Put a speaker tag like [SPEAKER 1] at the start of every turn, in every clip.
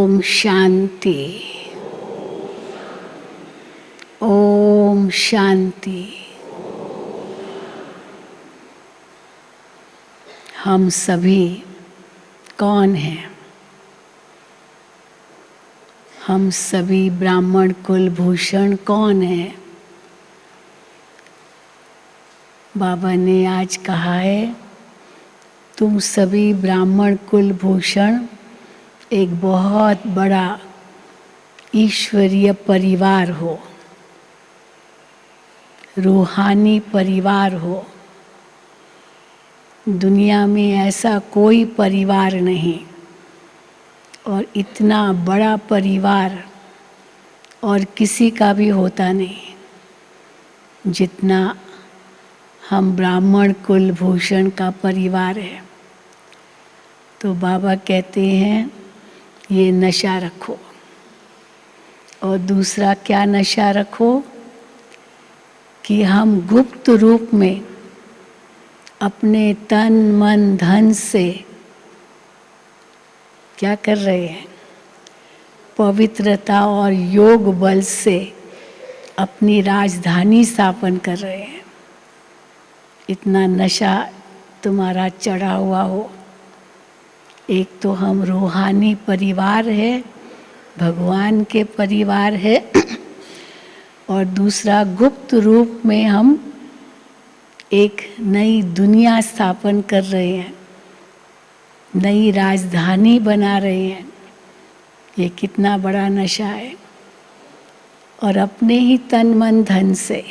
[SPEAKER 1] ओम शांति। ओम शांति। हम सभी कौन हैं? हम सभी ब्राह्मण कुलभूषण कौन हैं? बाबा ने आज कहा है, तुम सभी ब्राह्मण कुलभूषण एक बहुत बड़ा ईश्वरीय परिवार हो, रूहानी परिवार हो। दुनिया में ऐसा कोई परिवार नहीं, और इतना बड़ा परिवार और किसी का भी होता नहीं जितना हम ब्राह्मण कुलभूषण का परिवार है। तो बाबा कहते हैं, ये नशा रखो। और दूसरा क्या नशा रखो? कि हम गुप्त रूप में अपने तन मन धन से क्या कर रहे हैं? पवित्रता और योग बल से अपनी राजधानी स्थापन कर रहे हैं। इतना नशा तुम्हारा चढ़ा हुआ हो। एक तो हम रूहानी परिवार है, भगवान के परिवार है, और दूसरा गुप्त रूप में हम एक नई दुनिया स्थापन कर रहे हैं, नई राजधानी बना रहे हैं। ये कितना बड़ा नशा है। और अपने ही तन मन धन से।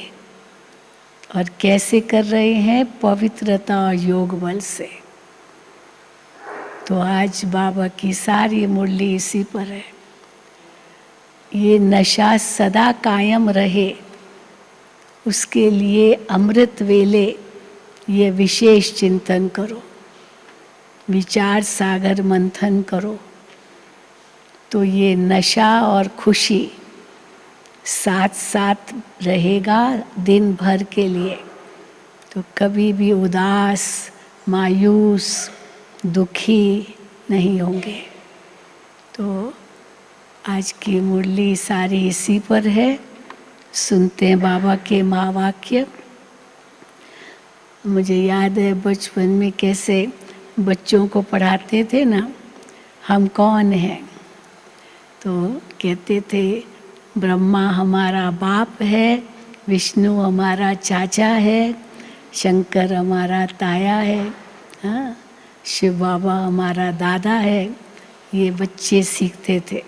[SPEAKER 1] और कैसे कर रहे हैं? पवित्रता और योग बल से। तो आज बाबा की सारी मुरली इसी पर है। ये नशा सदा कायम रहे, उसके लिए अमृत वेले ये विशेष चिंतन करो, विचार सागर मंथन करो। तो ये नशा और खुशी साथ साथ रहेगा दिन भर के लिए। तो कभी भी उदास, मायूस, दुखी नहीं होंगे। तो आज की मुरली सारी इसी पर है। सुनते हैं बाबा के महावाक्य। मुझे याद है बचपन में कैसे बच्चों को पढ़ाते थे ना, हम कौन हैं? तो कहते थे, ब्रह्मा हमारा बाप है, विष्णु हमारा चाचा है, शंकर हमारा ताया है, हाँ, शिव बाबा हमारा दादा है। ये बच्चे सीखते थे।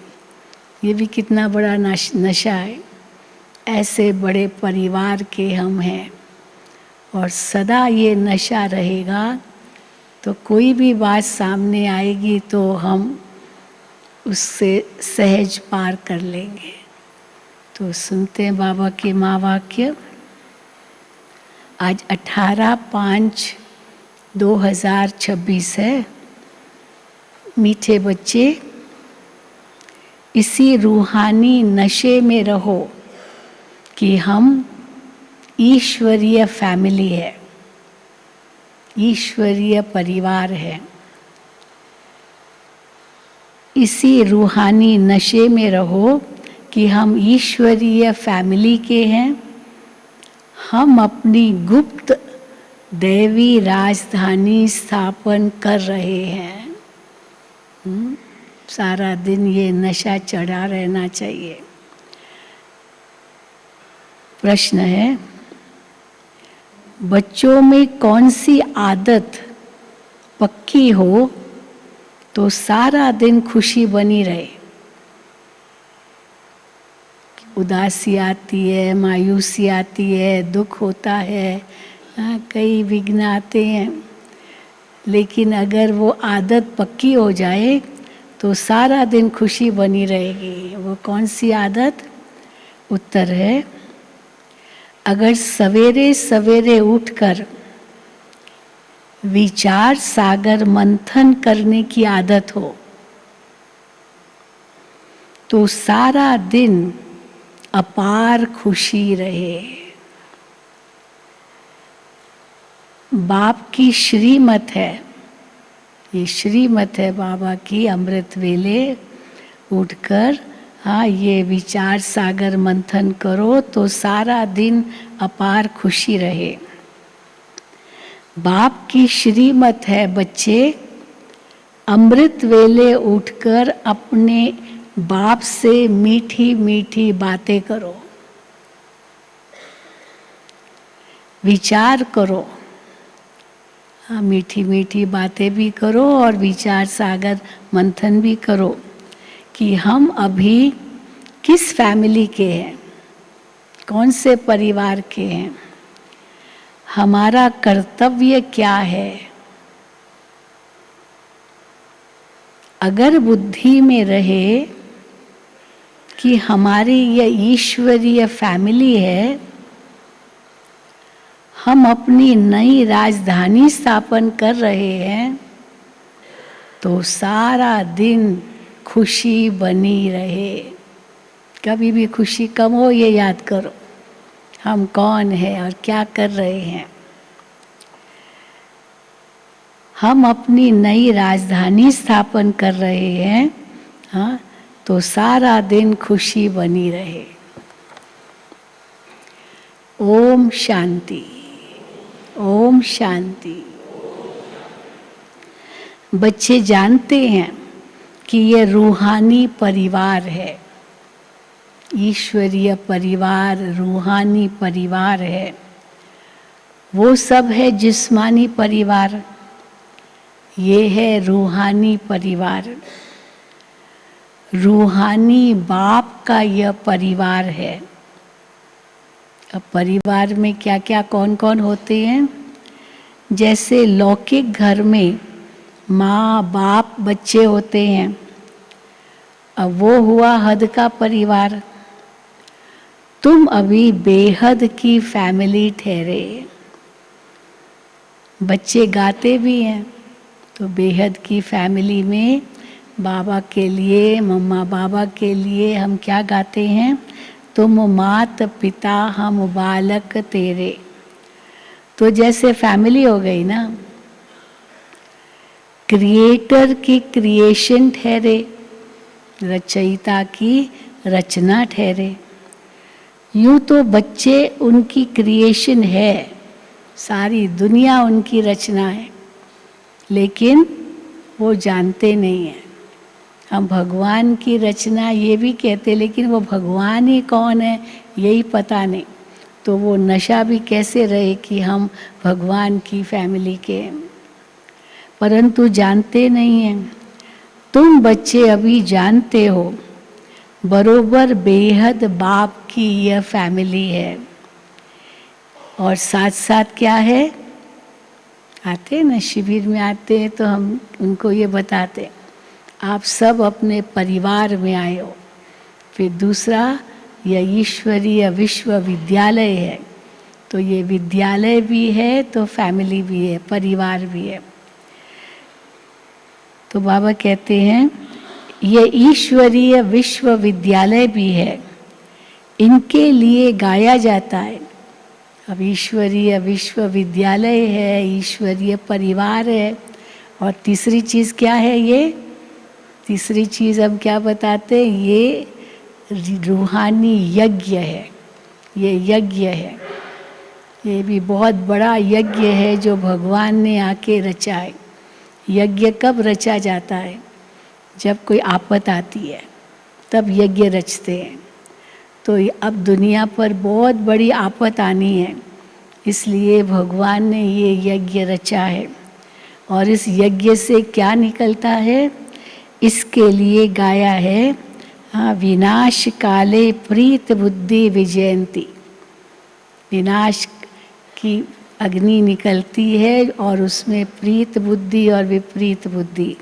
[SPEAKER 1] ये भी कितना बड़ा नशा है। ऐसे बड़े परिवार के हम हैं, और सदा ये नशा रहेगा। तो कोई भी बात सामने आएगी तो हम उससे सहज पार कर लेंगे। तो सुनते हैं बाबा के महावाक्य। आज 18/5/2026 है। मीठे बच्चे, इसी रूहानी नशे में रहो कि हम ईश्वरीय फैमिली है, ईश्वरीय परिवार है। इसी रूहानी नशे में रहो कि हम ईश्वरीय फैमिली के हैं। हम अपनी गुप्त दैवी राजधानी स्थापन कर रहे हैं। सारा दिन ये नशा चढ़ा रहना चाहिए। प्रश्न है, बच्चों में कौन सी आदत पक्की हो तो सारा दिन खुशी बनी रहे? उदासी आती है, मायूसी आती है, दुख होता है, कई विघ्न आते हैं। लेकिन अगर वो आदत पक्की हो जाए तो सारा दिन खुशी बनी रहेगी। वो कौन सी आदत? उत्तर है, अगर सवेरे सवेरे उठकर विचार सागर मंथन करने की आदत हो तो सारा दिन अपार खुशी रहे। बाप की श्रीमत है, ये श्रीमत है बाबा की। अमृत वेले उठकर ये विचार सागर मंथन करो तो सारा दिन अपार खुशी रहे। बाप की श्रीमत है बच्चे, अमृत वेले उठकर अपने बाप से मीठी मीठी बातें करो, विचार करो। मीठी मीठी बातें भी करो और विचार सागर मंथन भी करो कि हम अभी किस फैमिली के हैं, कौन से परिवार के हैं, हमारा कर्तव्य क्या है। अगर बुद्धि में रहे कि हमारी यह ईश्वरीय फैमिली है, हम अपनी नई राजधानी स्थापन कर रहे हैं, तो सारा दिन खुशी बनी रहे। कभी भी खुशी कम हो ये याद करो, हम कौन हैं और क्या कर रहे हैं। हम अपनी नई राजधानी स्थापन कर रहे हैं, तो सारा दिन खुशी बनी रहे। ओम शांति, ओम शांति। बच्चे जानते हैं कि ये रूहानी परिवार है, ईश्वरीय परिवार, रूहानी परिवार है। वो सब है जिस्मानी परिवार, ये है रूहानी परिवार। रूहानी बाप का यह परिवार है। अब परिवार में क्या क्या कौन कौन होते हैं? जैसे लौकिक घर में माँ बाप बच्चे होते हैं, अब वो हुआ हद का परिवार। तुम अभी बेहद की फैमिली ठहरे। बच्चे गाते भी हैं, तो बेहद की फैमिली में बाबा के लिए, मम्मा बाबा के लिए हम क्या गाते हैं? तुम मात पिता हम बालक तेरे। तो जैसे फैमिली हो गई ना, क्रिएटर की क्रिएशन ठहरे, रचयिता की रचना ठहरे। यूं तो बच्चे उनकी क्रिएशन है, सारी दुनिया उनकी रचना है, लेकिन वो जानते नहीं हैं। हम भगवान की रचना ये भी कहते, लेकिन वो भगवान ही कौन है यही पता नहीं। तो वो नशा भी कैसे रहे कि हम भगवान की फैमिली के हैं, परंतु जानते नहीं हैं। तुम बच्चे अभी जानते हो बरोबर बेहद बाप की यह फैमिली है। और साथ साथ क्या है, आते हैं ना शिविर में आते हैं तो हम उनको ये बताते, आप सब अपने परिवार में आए हो। फिर दूसरा, यह ईश्वरीय विश्वविद्यालय है, तो ये विद्यालय भी है तो फैमिली भी है, परिवार भी है। तो बाबा कहते हैं ये ईश्वरीय विश्वविद्यालय भी है, इनके लिए गाया जाता है। अब ईश्वरीय विश्वविद्यालय है, ईश्वरीय परिवार है, और तीसरी चीज़ क्या है? ये तीसरी चीज़ हम क्या बताते हैं? ये रूहानी यज्ञ है। ये यज्ञ है, ये भी बहुत बड़ा यज्ञ है जो भगवान ने आके रचा है। यज्ञ कब रचा जाता है? जब कोई आफत आती है तब यज्ञ रचते हैं। तो अब दुनिया पर बहुत बड़ी आफत आनी है, इसलिए भगवान ने ये यज्ञ रचा है। और इस यज्ञ से क्या निकलता है? इसके लिए गाया है, विनाश काले प्रीत बुद्धि विजयंती। विनाश की अग्नि निकलती है और उसमें प्रीत बुद्धि और विपरीत बुद्धि।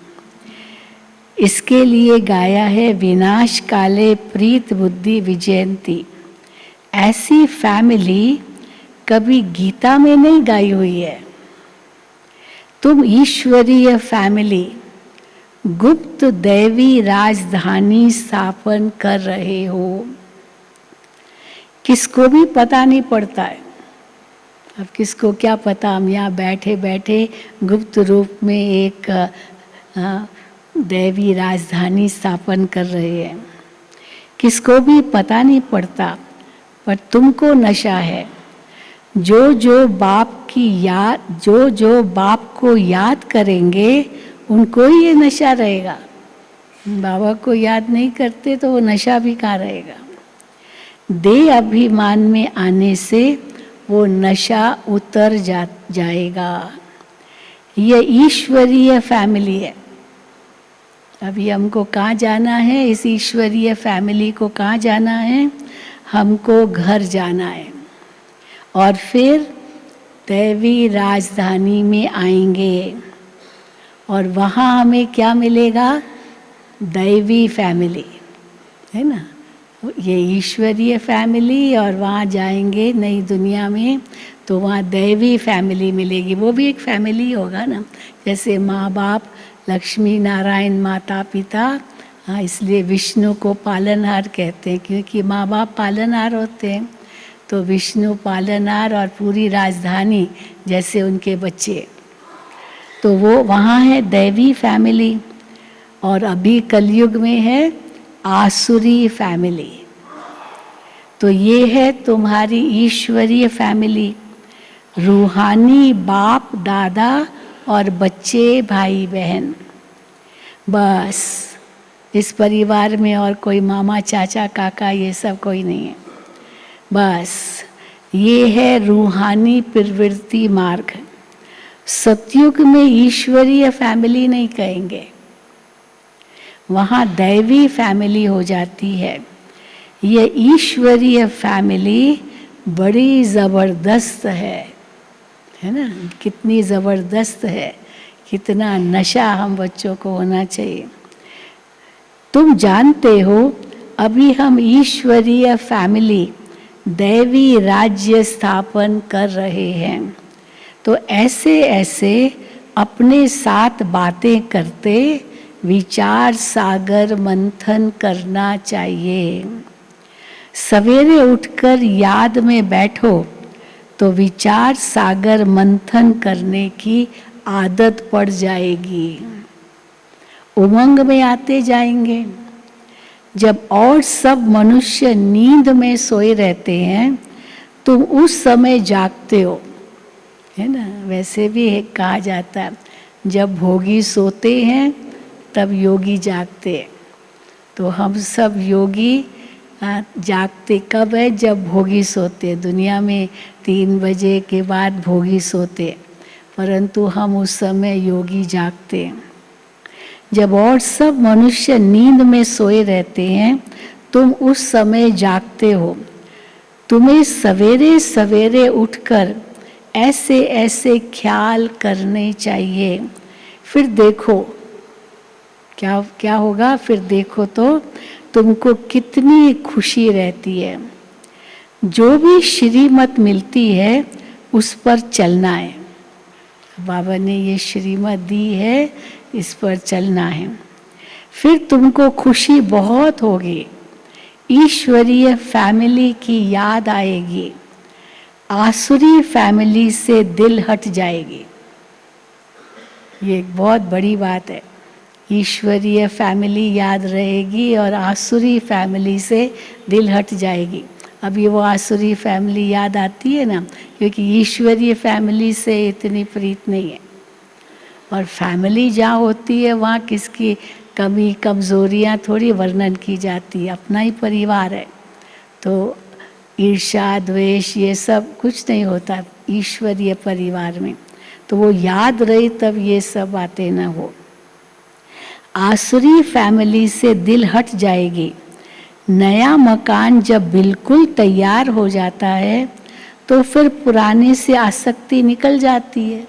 [SPEAKER 1] इसके लिए गाया है विनाश काले प्रीत बुद्धि विजयंती। ऐसी फैमिली कभी गीता में नहीं गाई हुई है। तुम ईश्वरीय फैमिली, गुप्त दैवी राजधानी स्थापन कर रहे हो। किसको भी पता नहीं पड़ता है। अब किसको क्या पता, हम यहाँ बैठे बैठे गुप्त रूप में एक दैवी राजधानी स्थापन कर रहे हैं। किसको भी पता नहीं पड़ता, पर तुमको नशा है। जो जो बाप को याद करेंगे उनको ही ये नशा रहेगा। बाबा को याद नहीं करते तो वो नशा भी कहाँ रहेगा। देह अभिमान में आने से वो नशा उतर जाएगा। ये ईश्वरीय फैमिली है। अभी हमको कहाँ जाना है? इस ईश्वरीय फैमिली को कहाँ जाना है? हमको घर जाना है और फिर दैवी राजधानी में आएंगे और वहाँ हमें क्या मिलेगा? दैवी फैमिली, है ना। ये ईश्वरीय फैमिली और वहाँ जाएंगे नई दुनिया में तो वहाँ दैवी फैमिली मिलेगी। वो भी एक फैमिली होगा ना, जैसे माँ बाप, लक्ष्मी नारायण माता पिता। हाँ, इसलिए विष्णु को पालनहार कहते हैं, क्योंकि माँ बाप पालनहार होते हैं। तो विष्णु पालनहार और पूरी राजधानी जैसे उनके बच्चे, तो वो वहाँ है दैवी फैमिली। और अभी कलयुग में है आसुरी फैमिली। तो ये है तुम्हारी ईश्वरीय फैमिली, रूहानी बाप दादा और बच्चे भाई बहन। बस इस परिवार में और कोई मामा चाचा काका ये सब कोई नहीं है। बस ये है रूहानी प्रवृत्ति मार्ग। सतयुग में ईश्वरीय फैमिली नहीं कहेंगे, वहाँ दैवी फैमिली हो जाती है। ये ईश्वरीय फैमिली बड़ी ज़बरदस्त है ना। कितनी ज़बरदस्त है, कितना नशा हम बच्चों को होना चाहिए। तुम जानते हो अभी हम ईश्वरीय फैमिली दैवी राज्य स्थापन कर रहे हैं। तो ऐसे ऐसे अपने साथ बातें करते विचार सागर मंथन करना चाहिए। सवेरे उठकर याद में बैठो तो विचार सागर मंथन करने की आदत पड़ जाएगी। उमंग में आते जाएंगे। जब और सब मनुष्य नींद में सोए रहते हैं तुम उस समय जागते हो, है ना। वैसे भी कहा जाता है जब भोगी सोते हैं तब योगी जागते हैं। तो हम सब योगी जागते कब है? जब भोगी सोते। दुनिया में 3 बजे के बाद भोगी सोते, परंतु हम उस समय योगी जागते हैं। जब और सब मनुष्य नींद में सोए रहते हैं तुम उस समय जागते हो। तुम्हें सवेरे सवेरे उठकर ऐसे ऐसे ख्याल करने चाहिए। फिर देखो क्या क्या होगा। फिर देखो तो तुमको कितनी खुशी रहती है। जो भी श्रीमत मिलती है उस पर चलना है। बाबा ने ये श्रीमत दी है, इस पर चलना है। फिर तुमको खुशी बहुत होगी। ईश्वरीय फैमिली की याद आएगी। आसुरी फैमिली से दिल हट जाएगी। ये एक बहुत बड़ी बात है। ईश्वरीय फैमिली याद रहेगी और आसुरी फैमिली से दिल हट जाएगी। अभी वो आसुरी फैमिली याद आती है ना, क्योंकि ईश्वरीय फैमिली से इतनी प्रीत नहीं है। और फैमिली जहाँ होती है वहाँ किसकी कमी कमज़ोरियाँ थोड़ी वर्णन की जाती है। अपना ही परिवार है तो ईर्ष्या द्वेष ये सब कुछ नहीं होता ईश्वरीय परिवार में। तो वो याद रही तब ये सब बातें न हो। आसुरी फैमिली से दिल हट जाएगी। नया मकान जब बिल्कुल तैयार हो जाता है तो फिर पुराने से आसक्ति निकल जाती है।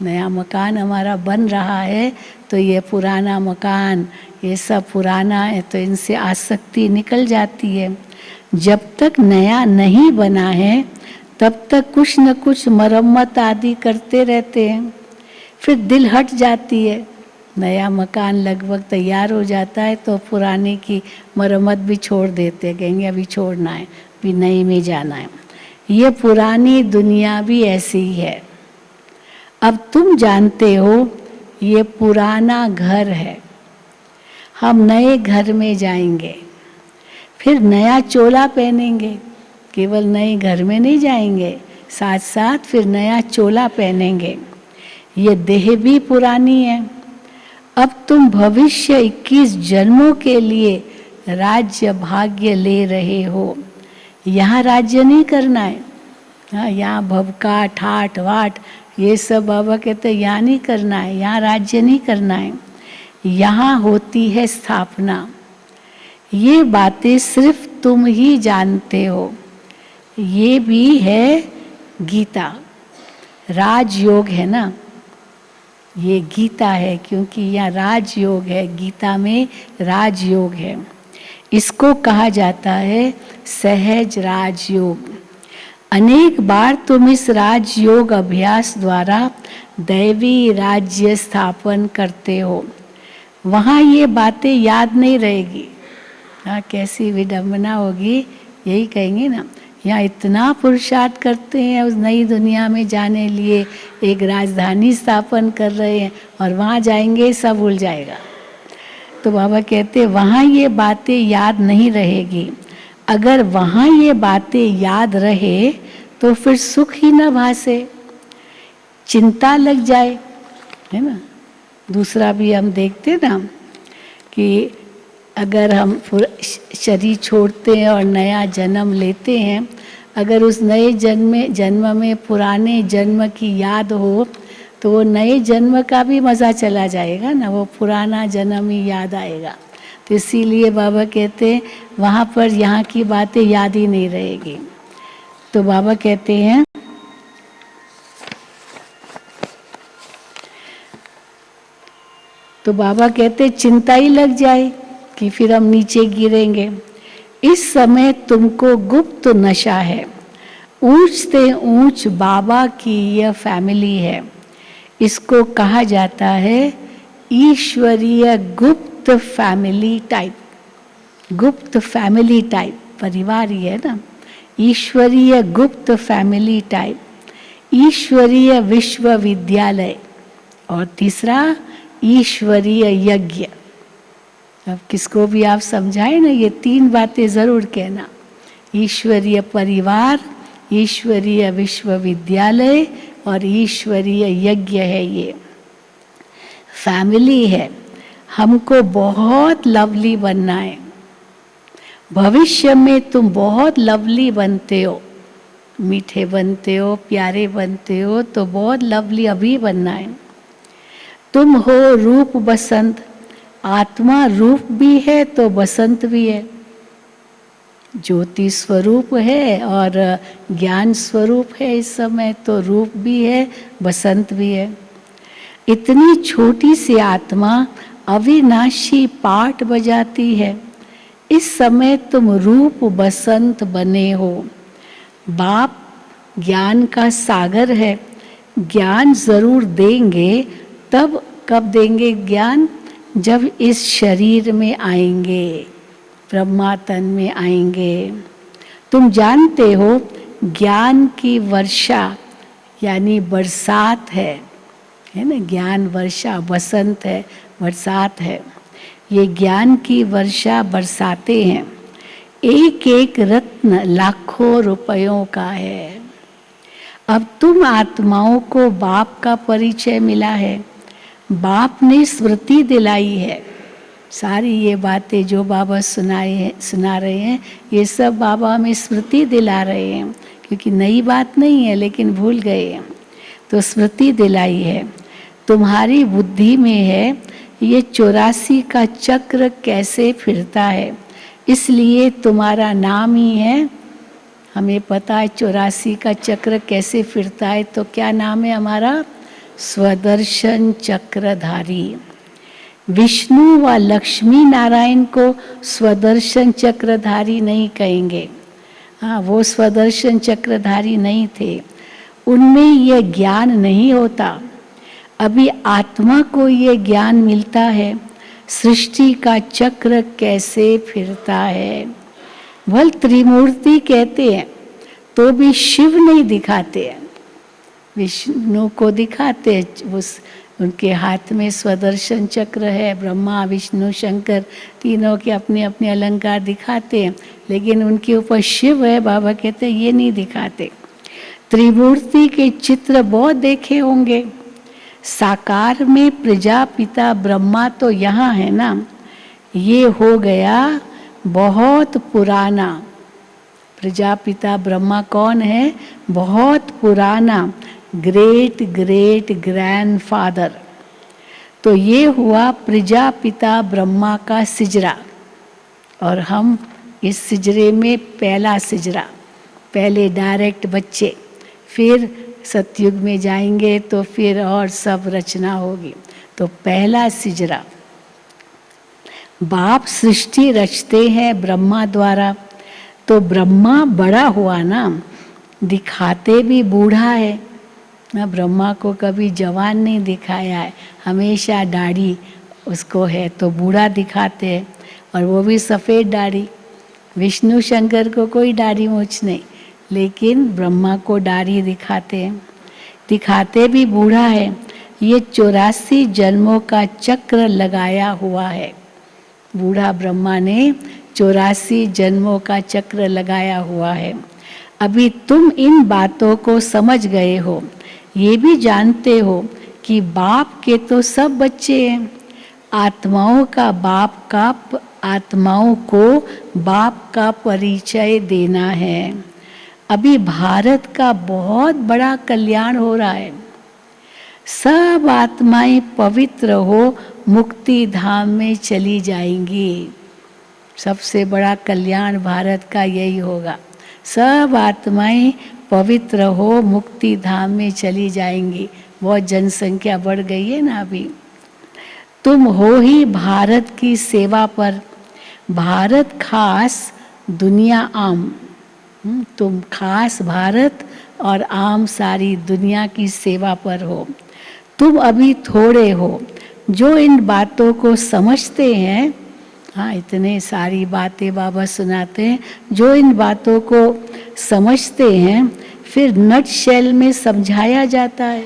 [SPEAKER 1] नया मकान हमारा बन रहा है तो ये पुराना मकान ये सब पुराना है तो इनसे आसक्ति निकल जाती है। जब तक नया नहीं बना है तब तक कुछ न कुछ मरम्मत आदि करते रहते हैं, फिर दिल हट जाती है। नया मकान लगभग तैयार हो जाता है तो पुराने की मरम्मत भी छोड़ देते हैं, कहेंगे अभी छोड़ना है, अभी नई में जाना है। ये पुरानी दुनिया भी ऐसी ही है। अब तुम जानते हो ये पुराना घर है। हम नए घर में जाएंगे, फिर नया चोला पहनेंगे। केवल नए घर में नहीं जाएंगे, साथ साथ फिर नया चोला पहनेंगे। ये देह भी पुरानी है। अब तुम भविष्य 21 जन्मों के लिए राज्य भाग्य ले रहे हो। यहाँ राज्य नहीं करना है। हाँ, यहाँ भवका ठाठ वाट ये सब बाबा कहते हैं यहाँ नहीं करना है, यहाँ राज्य नहीं करना है। यहाँ होती है स्थापना। ये बातें सिर्फ तुम ही जानते हो। ये भी है गीता, राजयोग है ना, ये गीता है, क्योंकि यहाँ राजयोग है, गीता में राजयोग है। इसको कहा जाता है सहज राजयोग। अनेक बार तुम इस राजयोग अभ्यास द्वारा दैवी राज्य स्थापन करते हो। वहाँ ये बातें याद नहीं रहेगी। हाँ, कैसी विडम्बना होगी, यही कहेंगे ना। यहाँ इतना पुरुषार्थ करते हैं उस नई दुनिया में जाने लिए, एक राजधानी स्थापन कर रहे हैं, और वहाँ जाएंगे सब भूल जाएगा। तो बाबा कहते हैं वहाँ ये बातें याद नहीं रहेगी। अगर वहाँ ये बातें याद रहे तो फिर सुख ही न भासे, चिंता लग जाए, है ना। दूसरा भी हम देखते ना कि अगर हम शरीर छोड़ते हैं और नया जन्म लेते हैं, अगर उस नए जन्म में पुराने जन्म की याद हो तो वो नए जन्म का भी मज़ा चला जाएगा ना, वो पुराना जन्म ही याद आएगा। तो इसीलिए बाबा कहते हैं वहाँ पर यहाँ की बातें याद ही नहीं रहेगी। तो बाबा कहते हैं चिंता ही लग जाए कि फिर हम नीचे गिरेंगे। इस समय तुमको गुप्त नशा है। ऊंच से ऊंच बाबा की यह फैमिली है। इसको कहा जाता है ईश्वरीय गुप्त फैमिली टाइप। गुप्त फैमिली टाइप परिवार ही है ना, ईश्वरीय गुप्त फैमिली टाइप, ईश्वरीय विश्वविद्यालय, और तीसरा ईश्वरीय यज्ञ। अब किसको भी आप समझाएं ना, ये 3 बातें जरूर कहना। ईश्वरीय परिवार, ईश्वरीय विश्वविद्यालय और ईश्वरीय यज्ञ है। ये फैमिली है। हमको बहुत लवली बनना है। भविष्य में तुम बहुत लवली बनते हो, मीठे बनते हो, प्यारे बनते हो, तो बहुत लवली अभी बनना है। तुम हो रूप बसंत। आत्मा रूप भी है तो बसंत भी है। ज्योति स्वरूप है और ज्ञान स्वरूप है इस समय, तो रूप भी है बसंत भी है। इतनी छोटी सी आत्मा अविनाशी पाठ बजाती है। इस समय तुम रूप बसंत बने हो। बाप ज्ञान का सागर है। ज्ञान जरूर देंगे, तब कब देंगे ज्ञान? जब इस शरीर में आएंगे, ब्रह्मातन में आएंगे। तुम जानते हो ज्ञान की वर्षा यानी बरसात है ना। ज्ञान वर्षा, बसंत है, बरसात है। ये ज्ञान की वर्षा बरसाते हैं। एक एक रत्न लाखों रुपयों का है। अब तुम आत्माओं को बाप का परिचय मिला है। बाप ने स्मृति दिलाई है। सारी ये बातें जो बाबा सुना रहे हैं, ये सब बाबा हमें स्मृति दिला रहे हैं, क्योंकि नई बात नहीं है लेकिन भूल गए हैं। तो स्मृति दिलाई है। तुम्हारी बुद्धि में है ये 84 का चक्र कैसे फिरता है, इसलिए तुम्हारा नाम ही है। हमें पता है 84 का चक्र कैसे फिरता है, तो क्या नाम है हमारा? स्वदर्शन चक्रधारी। विष्णु व लक्ष्मी नारायण को स्वदर्शन चक्रधारी नहीं कहेंगे। हाँ, वो स्वदर्शन चक्रधारी नहीं थे, उनमें ये ज्ञान नहीं होता। अभी आत्मा को ये ज्ञान मिलता है सृष्टि का चक्र कैसे फिरता है। वह त्रिमूर्ति कहते हैं तो भी शिव नहीं दिखाते हैं, विष्णु को दिखाते हैं, उस उनके हाथ में स्वदर्शन चक्र है। ब्रह्मा विष्णु शंकर तीनों के अपने अपने अलंकार दिखाते हैं, लेकिन उनके ऊपर शिव है, बाबा कहते हैं ये नहीं दिखाते। त्रिमूर्ति के चित्र बहुत देखे होंगे। साकार में प्रजापिता ब्रह्मा तो यहाँ है ना, ये हो गया बहुत पुराना। प्रजापिता ब्रह्मा कौन है? बहुत पुराना, ग्रेट ग्रेट ग्रैंडफादर। तो ये हुआ प्रजापिता ब्रह्मा का सिजरा, और हम इस सिजरे में पहला सिजरा, पहले डायरेक्ट बच्चे, फिर सतयुग में जाएंगे तो फिर और सब रचना होगी। तो पहला सिजरा, बाप सृष्टि रचते हैं ब्रह्मा द्वारा। तो ब्रह्मा बड़ा हुआ ना, दिखाते भी बूढ़ा है ना। ब्रह्मा को कभी जवान नहीं दिखाया है, हमेशा दाढ़ी उसको है तो बूढ़ा दिखाते हैं, और वो भी सफ़ेद दाढ़ी। विष्णु शंकर को कोई दाढ़ी मूछ नहीं, लेकिन ब्रह्मा को दाढ़ी दिखाते हैं, दिखाते भी बूढ़ा है। ये 84 जन्मों का चक्र लगाया हुआ है। बूढ़ा ब्रह्मा ने 84 जन्मों का चक्र लगाया हुआ है। अभी तुम इन बातों को समझ गए हो, ये भी जानते हो कि बाप के तो सब बच्चे हैं। आत्माओं का बाप का, आत्माओं को बाप का परिचय देना है। अभी भारत का बहुत बड़ा कल्याण हो रहा है। सब आत्माएं पवित्र हो मुक्ति धाम में चली जाएंगी। सबसे बड़ा कल्याण भारत का यही होगा। सब आत्माएं पवित्र हो मुक्ति धाम में चली जाएंगी। बहुत जनसंख्या बढ़ गई है ना अभी। तुम हो ही भारत की सेवा पर, भारत खास दुनिया आम। तुम खास भारत और आम सारी दुनिया की सेवा पर हो। तुम अभी थोड़े हो जो इन बातों को समझते हैं। हाँ, इतने सारी बातें बाबा सुनाते हैं। जो इन बातों को समझते हैं, फिर नट शेल में समझाया जाता है।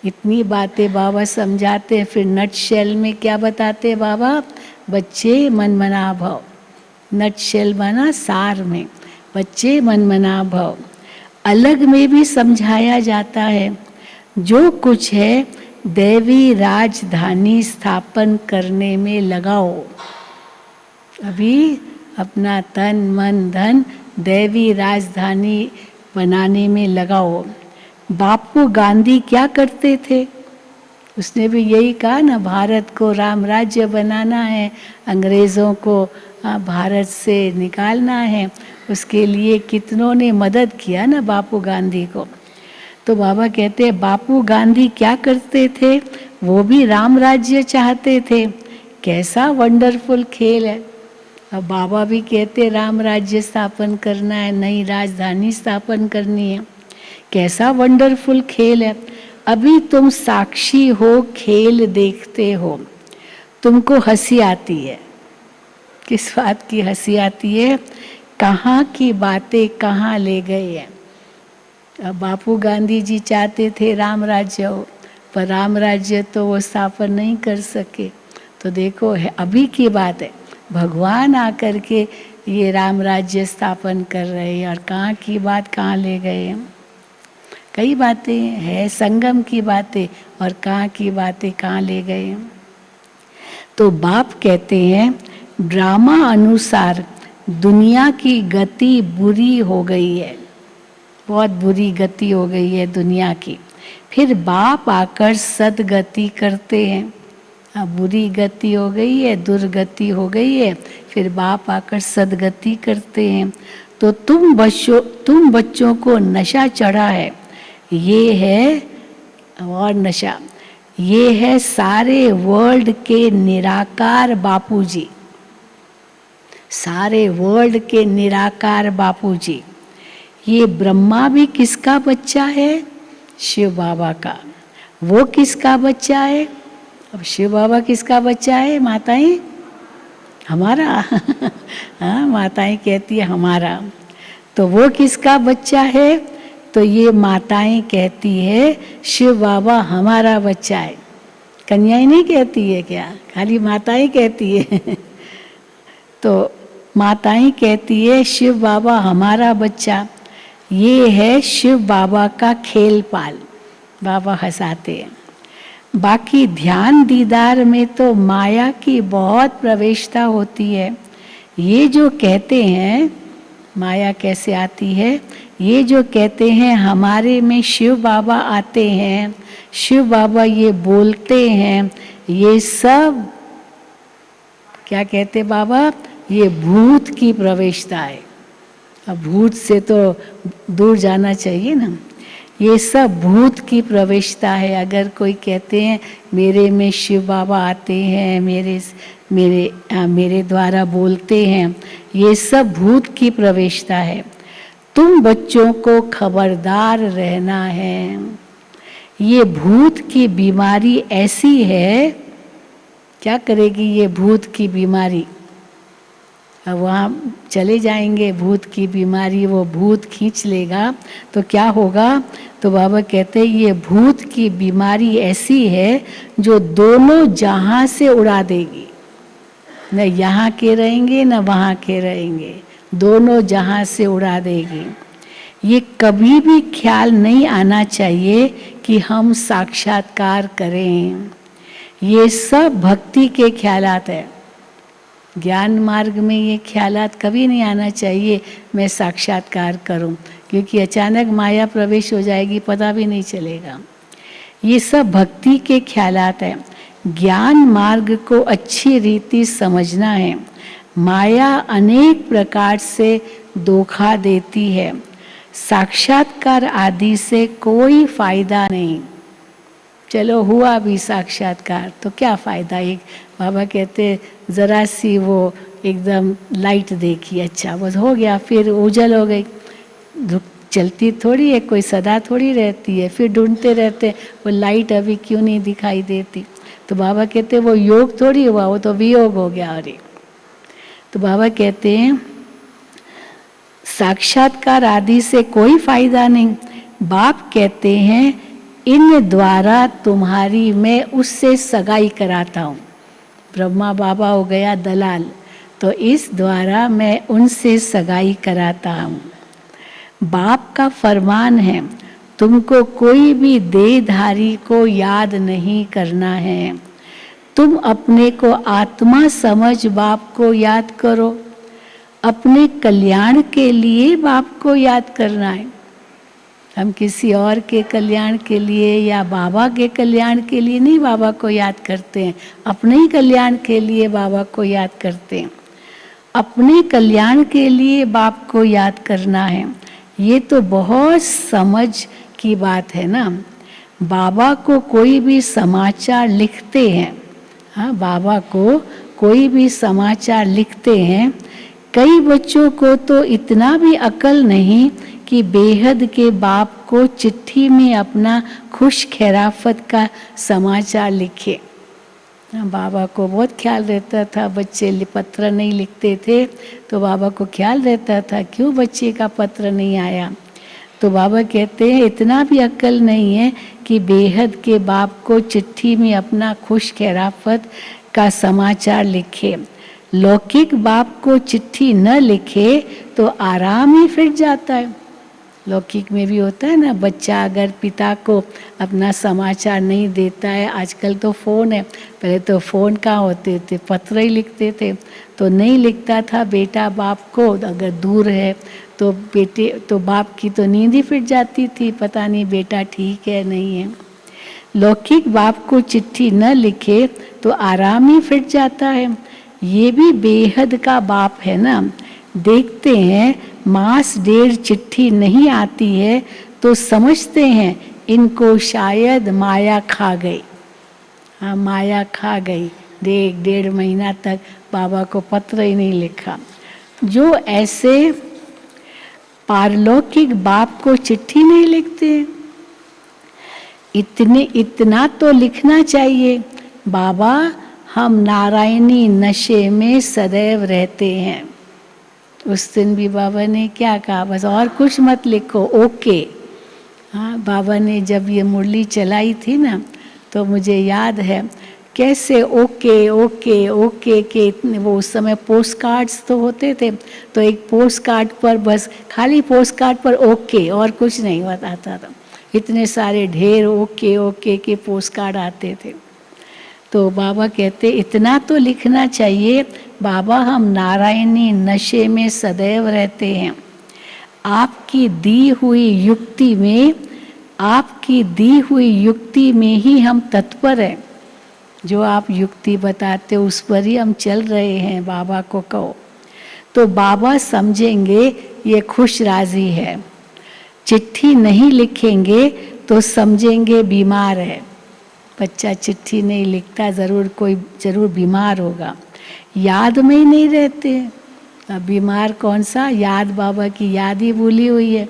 [SPEAKER 1] इतनी बातें बाबा समझाते हैं, फिर नट शेल में क्या बताते हैं बाबा? बच्चे मनमना भव। नट शेल माना सार में, बच्चे मनमना भव। अलग में भी समझाया जाता है, जो कुछ है देवी राजधानी स्थापन करने में लगाओ। अभी अपना तन मन धन देवी राजधानी बनाने में लगाओ। बापू गांधी क्या करते थे? उसने भी यही कहा ना, भारत को राम राज्य बनाना है, अंग्रेज़ों को भारत से निकालना है। उसके लिए कितनों ने मदद किया ना बापू गांधी को। तो बाबा कहते हैं बापू गांधी क्या करते थे? वो भी राम राज्य चाहते थे। कैसा वंडरफुल खेल है। अब बाबा भी कहते राम राज्य स्थापन करना है, नई राजधानी स्थापन करनी है। कैसा वंडरफुल खेल है। अभी तुम साक्षी हो, खेल देखते हो, तुमको हंसी आती है। किस बात की हंसी आती है? कहाँ की बातें कहाँ ले गए हैं। अब बापू गांधी जी चाहते थे राम राज्य हो, पर राम राज्य तो वो स्थापन नहीं कर सके। तो देखो है अभी की बात है, भगवान आकर के ये राम राज्य स्थापन कर रहे हैं, और कहाँ की बात कहाँ ले गए हैं। कई बातें हैं, संगम की बातें, और कहाँ की बातें कहाँ ले गए हैं। तो बाप कहते हैं ड्रामा अनुसार दुनिया की गति बुरी हो गई है, बहुत बुरी गति हो गई है दुनिया की। फिर बाप आकर सदगति करते हैं। अब बुरी गति हो गई है, दुर्गति हो गई है, फिर बाप आकर सदगति करते हैं। तो तुम बच्चों को नशा चढ़ा है। ये है और नशा, ये है सारे वर्ल्ड के निराकार बापूजी, सारे वर्ल्ड के निराकार बापूजी। ये ब्रह्मा भी किसका बच्चा है? शिव बाबा का। वो किसका बच्चा है? अब शिव बाबा किसका बच्चा है? माताएं? हमारा। हाँ, माताएं कहती है हमारा। तो वो किसका बच्चा है? तो ये माताएं कहती है शिव बाबा हमारा बच्चा है। कन्याएं नहीं कहती है क्या, खाली माताएं कहती है। तो माताएं कहती है शिव बाबा हमारा बच्चा, ये है शिव बाबा का खेल पाल। बाबा हंसाते हैं। बाकी ध्यान दीदार में तो माया की बहुत प्रवेशता होती है। ये जो कहते हैं माया कैसे आती है, ये जो कहते हैं हमारे में शिव बाबा आते हैं, शिव बाबा ये बोलते हैं, ये सब क्या कहते बाबा, ये भूत की प्रवेशता है। अब भूत से तो दूर जाना चाहिए ना, ये सब भूत की प्रवेशता है। अगर कोई कहते हैं मेरे में शिव बाबा आते हैं, मेरे द्वारा बोलते हैं, ये सब भूत की प्रवेशता है। तुम बच्चों को खबरदार रहना है। ये भूत की बीमारी ऐसी है, क्या करेगी ये भूत की बीमारी, अब वहाँ चले जाएंगे भूत की बीमारी, वो भूत खींच लेगा तो क्या होगा। तो बाबा कहते हैं ये भूत की बीमारी ऐसी है जो दोनों जहाँ से उड़ा देगी, न यहाँ के रहेंगे न वहाँ के रहेंगे, दोनों जहाँ से उड़ा देगी। ये कभी भी ख्याल नहीं आना चाहिए कि हम साक्षात्कार करें, ये सब भक्ति के ख्यालात है। ज्ञान मार्ग में ये ख्यालात कभी नहीं आना चाहिए मैं साक्षात्कार करूं, क्योंकि अचानक माया प्रवेश हो जाएगी, पता भी नहीं चलेगा। ये सब भक्ति के ख्यालात हैं। ज्ञान मार्ग को अच्छी रीति समझना है। माया अनेक प्रकार से धोखा देती है। साक्षात्कार आदि से कोई फायदा नहीं। चलो हुआ भी साक्षात्कार तो क्या फ़ायदा। एक बाबा कहते ज़रा सी वो एकदम लाइट देखी, अच्छा बस हो गया, फिर उजल हो गई। चलती थोड़ी है, कोई सदा थोड़ी रहती है, फिर ढूंढते रहते वो लाइट अभी क्यों नहीं दिखाई देती। तो बाबा कहते वो योग थोड़ी हुआ, वो तो वियोग हो गया। अरे तो बाबा कहते हैं साक्षात्कार आदि से कोई फायदा नहीं। बाप कहते हैं इन द्वारा तुम्हारी मैं उससे सगाई कराता हूँ। ब्रह्मा बाबा हो गया दलाल, तो इस द्वारा मैं उनसे सगाई कराता हूँ। बाप का फरमान है तुमको कोई भी देहधारी को याद नहीं करना है। तुम अपने को आत्मा समझ बाप को याद करो। अपने कल्याण के लिए बाप को याद करना है। हम किसी और के कल्याण के लिए या बाबा के कल्याण के लिए नहीं बाबा को याद करते हैं, अपने ही कल्याण के लिए बाबा को याद करते हैं। अपने कल्याण के लिए बाप को याद करना है, ये तो बहुत समझ की बात है ना। बाबा को कोई भी समाचार लिखते हैं, हाँ बाबा को कोई भी समाचार लिखते हैं। कई बच्चों को तो इतना भी अकल नहीं कि बेहद के बाप को चिट्ठी में अपना खुश खैराफत का समाचार लिखे। बाबा को बहुत ख्याल रहता था, बच्चे पत्र नहीं लिखते थे तो बाबा को ख्याल रहता था क्यों बच्चे का पत्र नहीं आया। तो बाबा कहते हैं इतना भी अक्ल नहीं है कि बेहद के बाप को चिट्ठी में अपना खुश खैराफत का समाचार लिखे। लौकिक बाप को चिट्ठी न लिखे तो आराम ही फिट जाता है। लौकिक में भी होता है ना, बच्चा अगर पिता को अपना समाचार नहीं देता है, आजकल तो फ़ोन है, पहले तो फ़ोन कहाँ होते थे, पत्र ही लिखते थे, तो नहीं लिखता था बेटा बाप को। अगर दूर है तो बेटे तो बाप की तो नींद ही फिट जाती थी, पता नहीं बेटा ठीक है नहीं है। लौकिक बाप को चिट्ठी न लिखे तो आराम ही फिट जाता है। ये भी बेहद का बाप है ना। देखते हैं मास डेढ़ चिट्ठी नहीं आती है तो समझते हैं इनको शायद माया खा गई। हाँ माया खा गई, डेढ़ महीना तक बाबा को पत्र ही नहीं लिखा। जो ऐसे पारलौकिक बाप को चिट्ठी नहीं लिखते, इतना तो लिखना चाहिए, बाबा हम नारायणी नशे में सदैव रहते हैं। उस दिन भी बाबा ने क्या कहा, बस और कुछ मत लिखो, ओके। हाँ बाबा ने जब ये मुरली चलाई थी ना तो मुझे याद है कैसे ओके ओके ओके के इतने, वो उस समय पोस्ट कार्ड्स तो होते थे, तो एक पोस्ट कार्ड पर बस खाली पोस्ट कार्ड पर ओके और कुछ नहीं बताता था, इतने सारे ढेर ओके ओके के पोस्ट कार्ड आते थे। तो बाबा कहते इतना तो लिखना चाहिए, बाबा हम नारायणी नशे में सदैव रहते हैं, आपकी दी हुई युक्ति में, आपकी दी हुई युक्ति में ही हम तत्पर हैं, जो आप युक्ति बताते हो उस पर ही हम चल रहे हैं, बाबा को कहो। तो बाबा समझेंगे ये खुश राजी है, चिट्ठी नहीं लिखेंगे तो समझेंगे बीमार है। बच्चा चिट्ठी नहीं लिखता, जरूर बीमार होगा, याद में ही नहीं रहते। अब बीमार कौन सा, याद बाबा की याद ही भूली हुई है,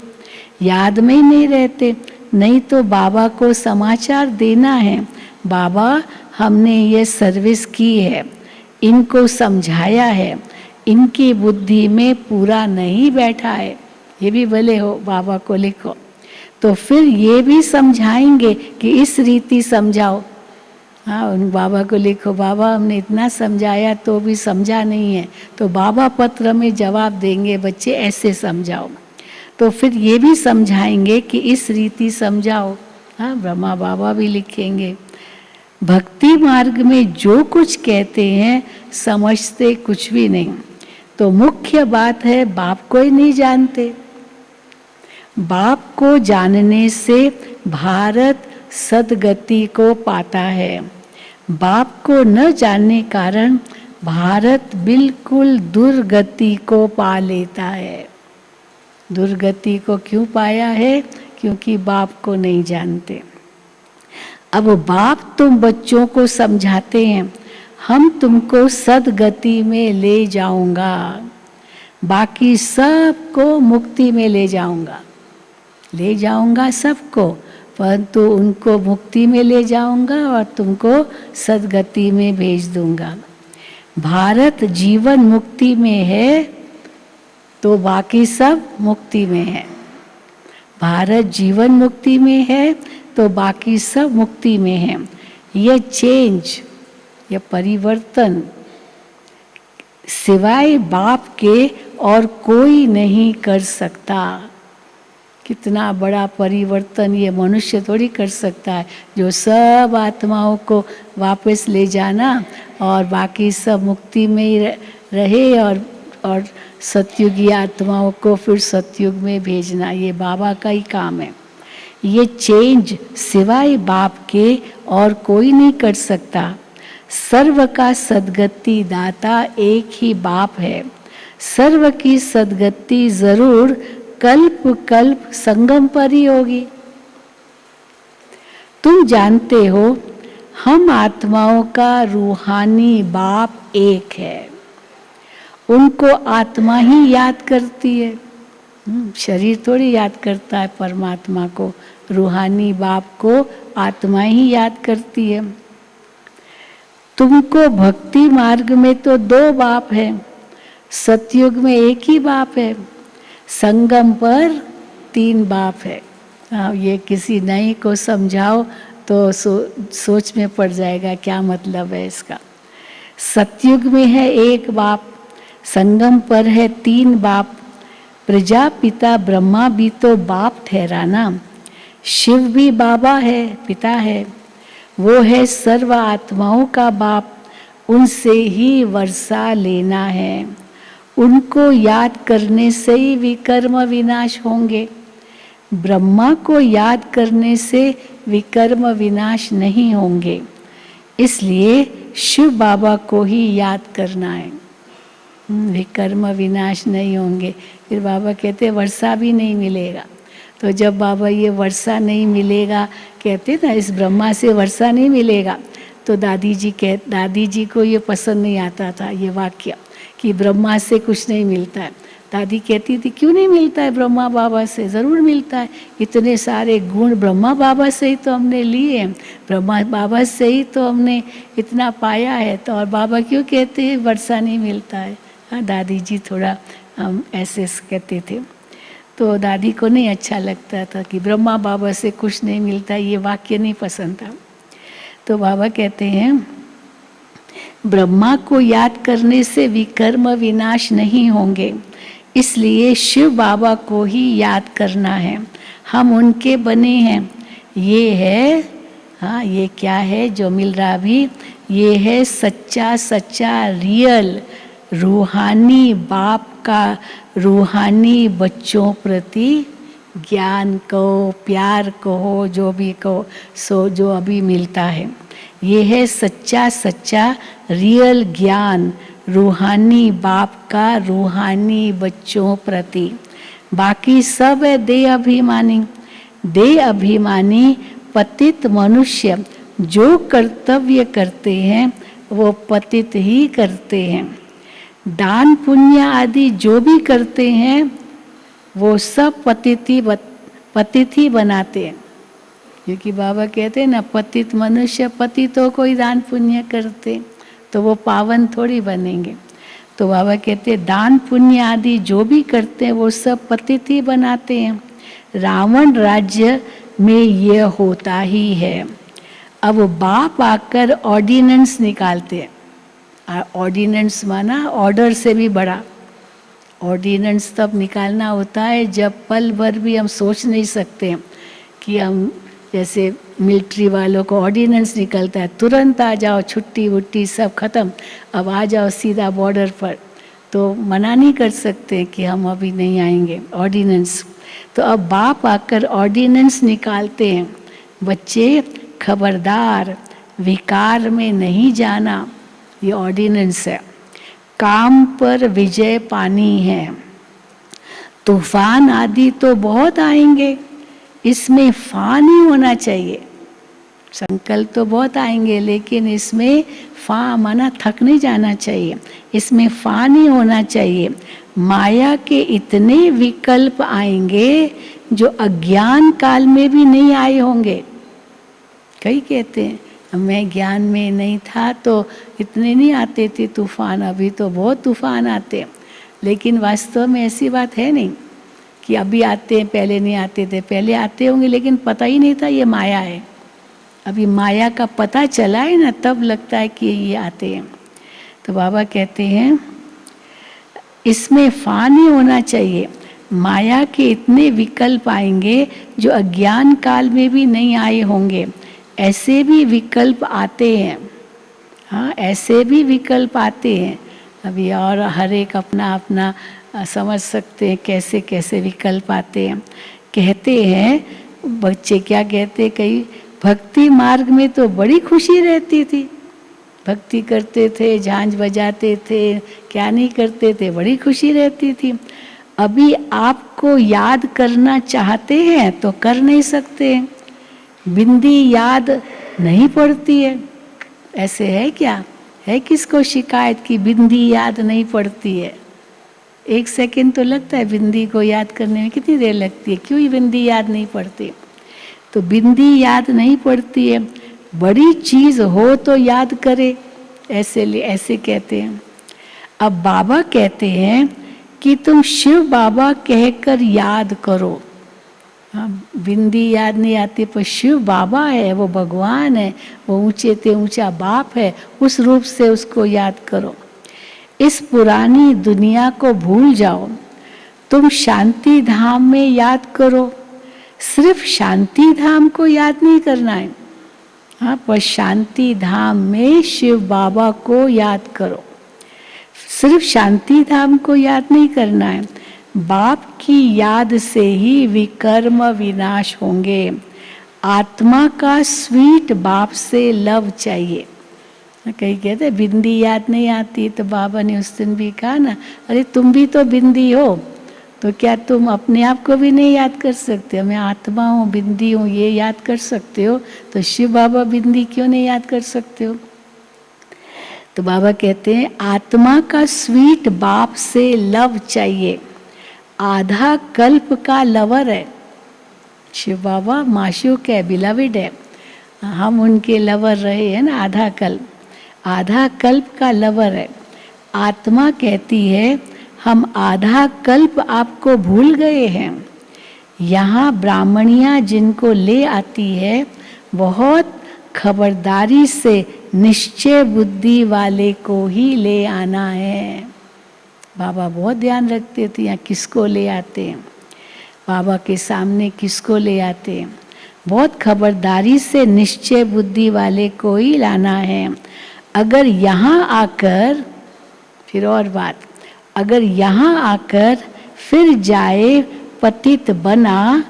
[SPEAKER 1] याद में ही नहीं रहते। नहीं तो बाबा को समाचार देना है, बाबा हमने ये सर्विस की है, इनको समझाया है, इनकी बुद्धि में पूरा नहीं बैठा है, ये भी भले हो बाबा को लिखो। तो फिर ये भी समझाएंगे कि इस रीति समझाओ। हाँ, उन बाबा को लिखो, बाबा हमने इतना समझाया तो भी समझा नहीं है, तो बाबा पत्र में जवाब देंगे, बच्चे ऐसे समझाओ। तो फिर ये भी समझाएंगे कि इस रीति समझाओ। हाँ, ब्रह्मा बाबा भी लिखेंगे। भक्ति मार्ग में जो कुछ कहते हैं समझते कुछ भी नहीं। तो मुख्य बात है बाप को ही नहीं जानते। बाप को जानने से भारत सदगति को पाता है, बाप को न जानने कारण भारत बिल्कुल दुर्गति को पा लेता है। दुर्गति को क्यों पाया है? क्योंकि बाप को नहीं जानते। अब बाप तुम बच्चों को समझाते हैं, हम तुमको सदगति में ले जाऊंगा, बाकी सबको मुक्ति में ले जाऊंगा सबको, परंतु उनको मुक्ति में ले जाऊंगा और तुमको सदगति में भेज दूंगा। भारत जीवन मुक्ति में है तो बाकी सब मुक्ति में है। भारत जीवन मुक्ति में है तो बाकी सब मुक्ति में है। ये चेंज, ये परिवर्तन सिवाय बाप के और कोई नहीं कर सकता। कितना बड़ा परिवर्तन ये मनुष्य थोड़ी कर सकता है, जो सब आत्माओं को वापस ले जाना और बाकी सब मुक्ति में ही रहे और सतयुगी आत्माओं को फिर सतयुग में भेजना, ये बाबा का ही काम है। ये चेंज सिवाय बाप के और कोई नहीं कर सकता। सर्व का सद्गति दाता एक ही बाप है। सर्व की सद्गति जरूर कल्प कल्प संगम पर ही होगी। तुम जानते हो हम आत्माओं का रूहानी बाप एक है, उनको आत्मा ही याद करती है। शरीर थोड़ी याद करता है परमात्मा को, रूहानी बाप को आत्मा ही याद करती है। तुमको भक्ति मार्ग में तो दो बाप है, सतयुग में एक ही बाप है, संगम पर तीन बाप है। ये किसी नई को समझाओ तो सोच में पड़ जाएगा क्या मतलब है इसका। सतयुग में है एक बाप, संगम पर है तीन बाप। प्रजापिता ब्रह्मा भी तो बाप ठहराना, शिव भी बाबा है, पिता है, वो है सर्व आत्माओं का बाप, उनसे ही वर्षा लेना है। उनको याद करने से ही विकर्म विनाश होंगे। ब्रह्मा को याद करने से विकर्म विनाश नहीं होंगे, इसलिए शिव बाबा को ही याद करना है। विकर्म विनाश नहीं होंगे। फिर बाबा कहते वर्षा भी नहीं मिलेगा। तो जब बाबा ये वर्षा नहीं मिलेगा कहते ना, इस ब्रह्मा से वर्षा नहीं मिलेगा, तो दादी जी को ये पसंद नहीं आता था ये वाक्य कि ब्रह्मा से कुछ नहीं मिलता है। दादी कहती थी क्यों नहीं मिलता है ब्रह्मा बाबा से? ज़रूर मिलता है, इतने सारे गुण ब्रह्मा बाबा से ही तो हमने लिए हैं, ब्रह्मा बाबा से ही तो हमने इतना पाया है, तो और बाबा क्यों कहते हैं वर्षा नहीं मिलता है? हाँ, दादी जी थोड़ा ऐसे कहते थे, तो दादी को नहीं अच्छा लगता था कि ब्रह्मा बाबा से कुछ नहीं मिलता, ये वाक्य नहीं पसंद था। तो बाबा कहते हैं ब्रह्मा को याद करने से विकर्म विनाश नहीं होंगे, इसलिए शिव बाबा को ही याद करना है। हम उनके बने हैं। ये है, हाँ, ये क्या है जो मिल रहा अभी? ये है सच्चा सच्चा रियल रूहानी बाप का रूहानी बच्चों प्रति ज्ञान कहो, प्यार कहो, जो भी कहो, सो जो अभी मिलता है। ये है सच्चा सच्चा रियल ज्ञान रूहानी बाप का रूहानी बच्चों प्रति। बाकी सब है देह अभिमानी। देह अभिमानी पतित मनुष्य जो कर्तव्य करते हैं वो पतित ही करते हैं। दान पुण्य आदि जो भी करते हैं वो सब पतित ही बनाते हैं। क्योंकि बाबा कहते हैं ना, पतित मनुष्य पतितों को ही दान पुण्य करते, तो वो पावन थोड़ी बनेंगे। तो बाबा कहते हैं दान पुण्य आदि जो भी करते हैं वो सब पतित ही बनाते हैं। रावण राज्य में यह होता ही है। अब बाप आकर ऑर्डिनेंस निकालते हैं। ऑर्डिनेंस माना ऑर्डर से भी बड़ा। ऑर्डिनेंस तब निकालना होता है जब पल भर भी हम सोच नहीं सकते कि हम, जैसे मिलिट्री वालों को ऑर्डिनेंस निकलता है तुरंत आ जाओ, छुट्टी वुट्टी सब खत्म, अब आ जाओ सीधा बॉर्डर पर, तो मना नहीं कर सकते कि हम अभी नहीं आएंगे, ऑर्डिनेंस। तो अब बाप आकर ऑर्डिनेंस निकालते हैं, बच्चे खबरदार विकार में नहीं जाना, ये ऑर्डिनेंस है। काम पर विजय पानी है। तूफान आदि तो बहुत आएंगे, इसमें फा नहीं होना चाहिए। संकल्प तो बहुत आएंगे लेकिन इसमें फा माना थक नहीं जाना चाहिए, इसमें फा नहीं होना चाहिए। माया के इतने विकल्प आएंगे जो अज्ञान काल में भी नहीं आए होंगे। कई कहते हैं मैं ज्ञान में नहीं था तो इतने नहीं आते थे तूफान, अभी तो बहुत तूफान आते हैं। लेकिन वास्तव में ऐसी बात है नहीं कि अभी आते हैं पहले नहीं आते थे, पहले आते होंगे लेकिन पता ही नहीं था ये माया है। अभी माया का पता चला है ना, तब लगता है कि ये आते हैं। तो बाबा कहते हैं इसमें फा नहीं होना चाहिए। माया के इतने विकल्प आएंगे जो अज्ञान काल में भी नहीं आए होंगे, ऐसे भी विकल्प आते हैं। हाँ, ऐसे भी विकल्प आते हैं। अभी और हर एक अपना अपना समझ सकते हैं कैसे कैसे विकल्प आते हैं। कहते हैं बच्चे क्या कहते, कई भक्ति मार्ग में तो बड़ी खुशी रहती थी, भक्ति करते थे, झांझ बजाते थे, क्या नहीं करते थे, बड़ी खुशी रहती थी। अभी आपको याद करना चाहते हैं तो कर नहीं सकते, बिंदी याद नहीं पड़ती है। ऐसे है क्या? है किसको शिकायत की बिंदी याद नहीं पड़ती है? 1 सेकंड तो लगता है बिंदी को याद करने में, कितनी देर लगती है? क्यों बिंदी याद नहीं पड़ती? तो बिंदी याद नहीं पड़ती है, बड़ी चीज हो तो याद करे, ऐसे कहते हैं। अब बाबा कहते हैं कि तुम शिव बाबा कहकर याद करो। हाँ, बिंदी याद नहीं आती पर शिव बाबा है, वो भगवान है, वो ऊंचे ते ऊंचा बाप है, उस रूप से उसको याद करो। इस पुरानी दुनिया को भूल जाओ, तुम शांति धाम में याद करो। सिर्फ शांति धाम को याद नहीं करना है, हाँ, पर शांति धाम में शिव बाबा को याद करो। सिर्फ शांति धाम को याद नहीं करना है, बाप की याद से ही विकर्म विनाश होंगे। आत्मा का स्वीट बाप से लव चाहिए। कई कहते हैं बिंदी याद नहीं आती, तो बाबा ने उस दिन भी कहा ना, अरे तुम भी तो बिंदी हो, तो क्या तुम अपने आप को भी नहीं याद कर सकते हो? मैं आत्मा हूँ, बिंदी हूँ, ये याद कर सकते हो, तो शिव बाबा बिंदी क्यों नहीं याद कर सकते हो? तो बाबा कहते हैं आत्मा का स्वीट बाप से लव चाहिए। आधा कल्प का लवर है शिव बाबा, माशूक है, बिलविड है, हम उनके लवर रहे हैं ना आधा कल्प, आधा कल्प का लवर है। आत्मा कहती है हम आधा कल्प आपको भूल गए हैं। यहाँ ब्राह्मणियाँ जिनको ले आती है बहुत खबरदारी से निश्चय बुद्धि वाले को ही ले आना है। बाबा बहुत ध्यान रखते थे, यहाँ किसको ले आते हैं, बाबा के सामने किसको ले आते हैं। बहुत खबरदारी से निश्चय बुद्धि वाले को ही लाना है। अगर यहाँ आकर, फिर और बात, अगर यहाँ आकर फिर जाए पतित बना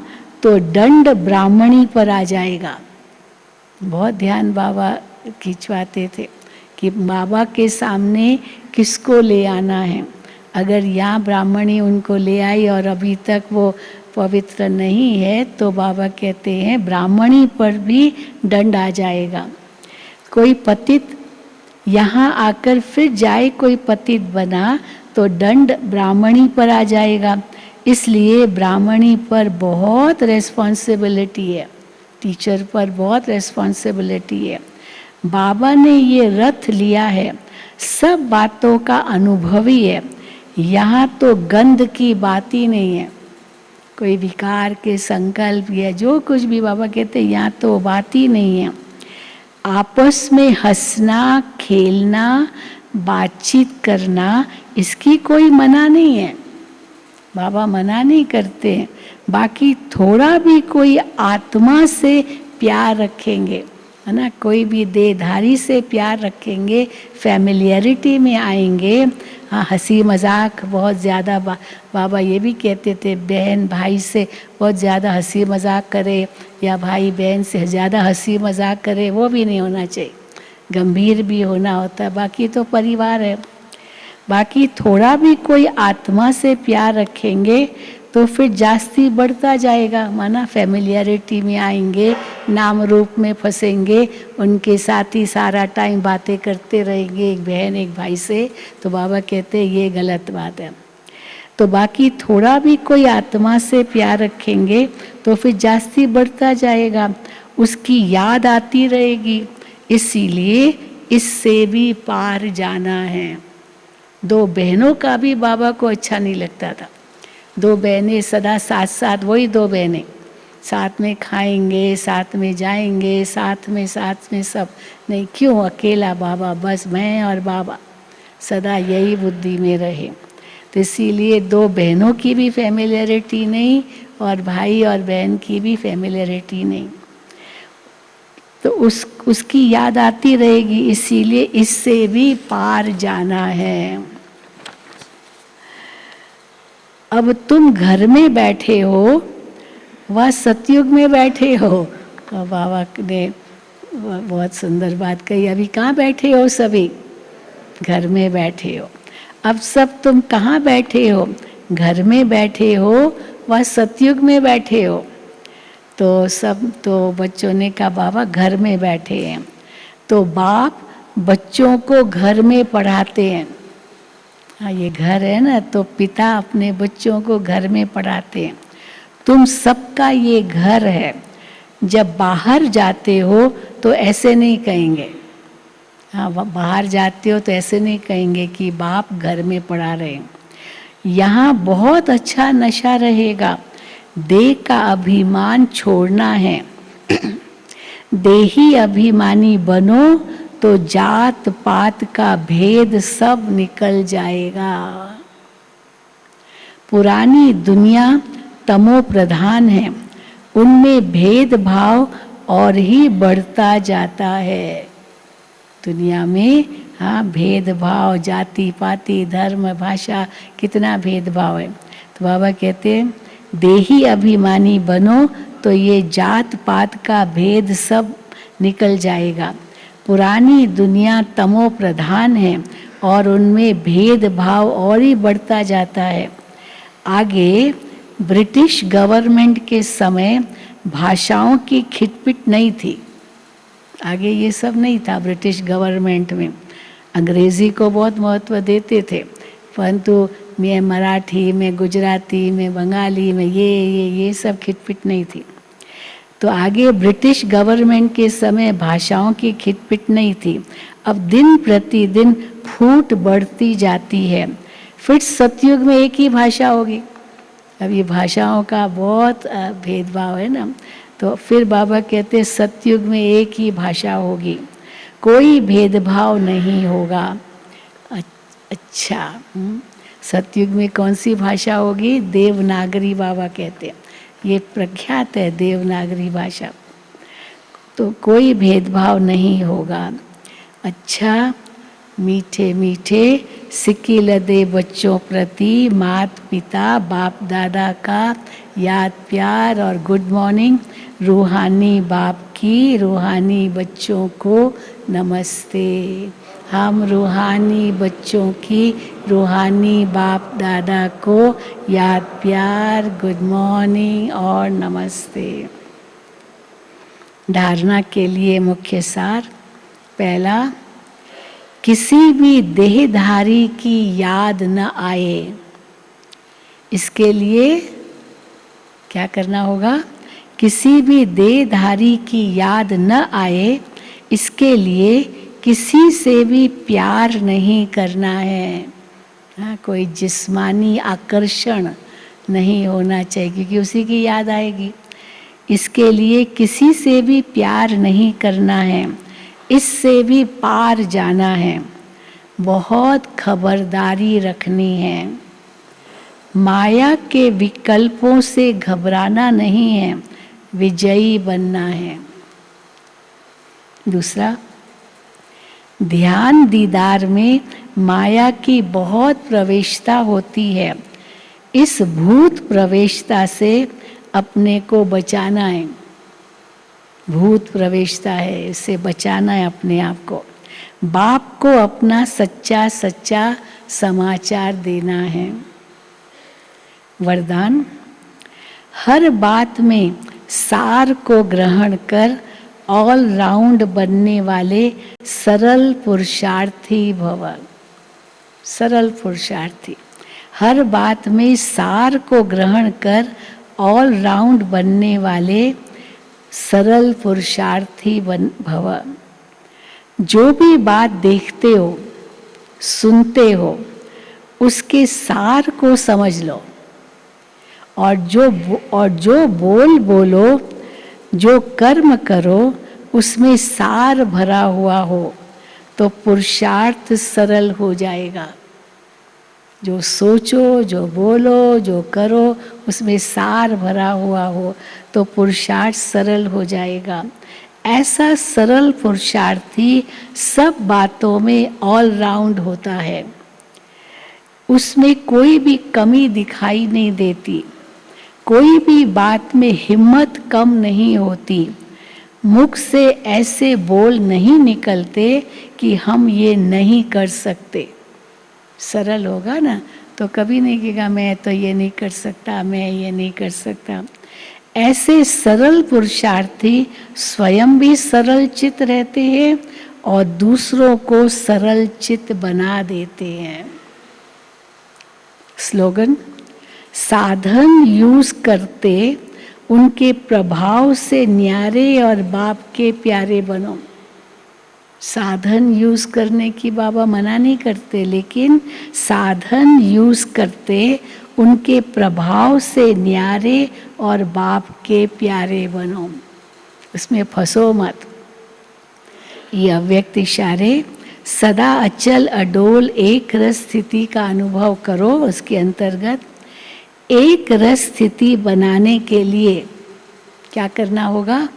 [SPEAKER 1] तो दंड ब्राह्मणी पर आ जाएगा। बहुत ध्यान बाबा खिंचवाते थे कि बाबा के सामने किसको ले आना है। अगर यहाँ ब्राह्मणी उनको ले आई और अभी तक वो पवित्र नहीं है तो बाबा कहते हैं ब्राह्मणी पर भी दंड आ जाएगा। कोई पतित यहाँ आकर फिर जाए कोई पतित बना तो दंड ब्राह्मणी पर आ जाएगा। इसलिए ब्राह्मणी पर बहुत रेस्पॉन्सिबिलिटी है, टीचर पर बहुत रेस्पॉन्सिबिलिटी है। बाबा ने ये रथ लिया है, सब बातों का अनुभवी है। यहाँ तो गंध की बात ही नहीं है, कोई विकार के संकल्प या जो कुछ भी बाबा कहते हैं यहाँ तो बात ही नहीं है। आपस में हंसना खेलना बातचीत करना इसकी कोई मना नहीं है, बाबा मना नहीं करते। बाकी थोड़ा भी कोई आत्मा से प्यार रखेंगे, है ना, कोई भी देहधारी से प्यार रखेंगे, फैमिलियरिटी में आएंगे। हाँ, हंसी मजाक बहुत ज़्यादा बाबा ये भी कहते थे बहन भाई से बहुत ज़्यादा हंसी मजाक करे या भाई बहन से ज़्यादा हंसी मजाक करे, वो भी नहीं होना चाहिए, गंभीर भी होना होता है। बाकी तो परिवार है। बाकी थोड़ा भी कोई आत्मा से प्यार रखेंगे तो फिर जास्ती बढ़ता जाएगा, माना फैमिलियरिटी में आएंगे, नाम रूप में फंसेंगे, उनके साथ ही सारा टाइम बातें करते रहेंगे एक बहन एक भाई से, तो बाबा कहते हैं ये गलत बात है। तो बाकी थोड़ा भी कोई आत्मा से प्यार रखेंगे तो फिर जास्ती बढ़ता जाएगा, उसकी याद आती रहेगी। इसीलिए इससे भी पार जाना है। दो बहनों का भी बाबा को अच्छा नहीं लगता था। दो बहनें सदा साथ साथ, वही दो बहनें साथ में खाएंगे, साथ में जाएंगे, साथ में सब नहीं, क्यों अकेला बाबा, बस मैं और बाबा, सदा यही बुद्धि में रहे। तो इसीलिए दो बहनों की भी फैमिलियरिटी नहीं और भाई और बहन की भी फैमिलियरिटी नहीं, तो उसकी याद आती रहेगी। इसीलिए इससे भी पार जाना है। अब तुम घर में बैठे हो, वह सतयुग में बैठे हो। और बाबा ने बहुत सुंदर बात कही, अभी कहाँ बैठे हो, सभी घर में बैठे हो। अब सब तुम कहाँ बैठे हो, घर में बैठे हो, वह सतयुग में बैठे हो। तो सब तो बच्चों ने कहा बाबा घर में बैठे हैं। तो बाप बच्चों को घर में पढ़ाते हैं। हाँ, ये घर है ना, तो पिता अपने बच्चों को घर में पढ़ाते हैं। तुम सबका ये घर है। जब बाहर जाते हो तो ऐसे नहीं कहेंगे, हाँ बाहर जाते हो तो ऐसे नहीं कहेंगे कि बाप घर में पढ़ा रहे हैं। यहाँ बहुत अच्छा नशा रहेगा। देह का अभिमान छोड़ना है। देही अभिमानी बनो तो जात पात का भेद सब निकल जाएगा। पुरानी दुनिया तमो प्रधान है, उनमें भेदभाव और ही बढ़ता जाता है। दुनिया में हाँ भेदभाव, जाति पाति धर्म भाषा, कितना भेदभाव है। तो बाबा कहते हैं देही अभिमानी बनो तो ये जात पात का भेद सब निकल जाएगा। पुरानी दुनिया तमो प्रधान है और उनमें भेदभाव और ही बढ़ता जाता है। आगे ब्रिटिश गवर्नमेंट के समय भाषाओं की खिटपिट नहीं थी, आगे ये सब नहीं था। ब्रिटिश गवर्नमेंट में अंग्रेज़ी को बहुत महत्व देते थे, परंतु मैं मराठी में, गुजराती में, बंगाली में ये सब खिटपिट नहीं थी। तो आगे ब्रिटिश गवर्नमेंट के समय भाषाओं की खिटपिट नहीं थी। अब दिन प्रतिदिन फूट बढ़ती जाती है। फिर सतयुग में एक ही भाषा होगी। अब ये भाषाओं का बहुत भेदभाव है ना, तो फिर बाबा कहते सतयुग में एक ही भाषा होगी। कोई भेदभाव नहीं होगा। अच्छा, सतयुग में कौन सी भाषा होगी? देवनागरी बाबा कहते हैं, ये प्रख्यात है देवनागरी भाषा। तो कोई भेदभाव नहीं होगा। अच्छा, मीठे मीठे सिक्की लदे बच्चों प्रति माता पिता बाप दादा का याद प्यार और गुड मॉर्निंग। रूहानी बाप की रूहानी बच्चों को नमस्ते। हम रूहानी बच्चों की रूहानी बाप दादा को याद प्यार गुड मॉर्निंग और नमस्ते। धारणा के लिए मुख्य सार। पहला, किसी भी देहधारी की याद न आए, इसके लिए क्या करना होगा? किसी भी देहधारी की याद न आए, इसके लिए किसी से भी प्यार नहीं करना है। कोई जिस्मानी आकर्षण नहीं होना चाहिए, क्योंकि उसी की याद आएगी। इसके लिए किसी से भी प्यार नहीं करना है, इससे भी पार जाना है। बहुत खबरदारी रखनी है। माया के विकल्पों से घबराना नहीं है, विजयी बनना है। दूसरा, ध्यान दीदार में माया की बहुत प्रवेशता होती है। इस भूत प्रवेशता से अपने को बचाना है। भूत प्रवेशता है, इससे बचाना है अपने आप को। बाप को अपना सच्चा सच्चा समाचार देना है। वरदान, हर बात में सार को ग्रहण कर ऑल राउंड बनने वाले सरल पुरुषार्थी भव। सरल पुरुषार्थी, हर बात में सार को ग्रहण कर ऑल राउंड बनने वाले सरल पुरुषार्थी भव। जो भी बात देखते हो सुनते हो उसके सार को समझ लो, और जो बोलो जो कर्म करो उसमें सार भरा हुआ हो तो पुरुषार्थ सरल हो जाएगा। जो सोचो, जो बोलो, जो करो उसमें सार भरा हुआ हो तो पुरुषार्थ सरल हो जाएगा। ऐसा सरल पुरुषार्थी सब बातों में ऑल राउंड होता है। उसमें कोई भी कमी दिखाई नहीं देती, कोई भी बात में हिम्मत कम नहीं होती। मुख से ऐसे बोल नहीं निकलते कि हम ये नहीं कर सकते। सरल होगा ना तो कभी नहीं कहेगा मैं तो ये नहीं कर सकता, मैं ये नहीं कर सकता। ऐसे सरल पुरुषार्थी स्वयं भी सरल चित्त रहते हैं और दूसरों को सरल चित्त बना देते हैं। स्लोगन, साधन यूज करते उनके प्रभाव से न्यारे और बाप के प्यारे बनो। साधन यूज करने की बाबा मना नहीं करते, लेकिन साधन यूज करते उनके प्रभाव से न्यारे और बाप के प्यारे बनो। उसमें फंसो मत। ये अव्यक्त इशारे सदा अचल अडोल एक रस स्थिति का अनुभव करो। उसके अंतर्गत एक रस स्थिति बनाने के लिए क्या करना होगा?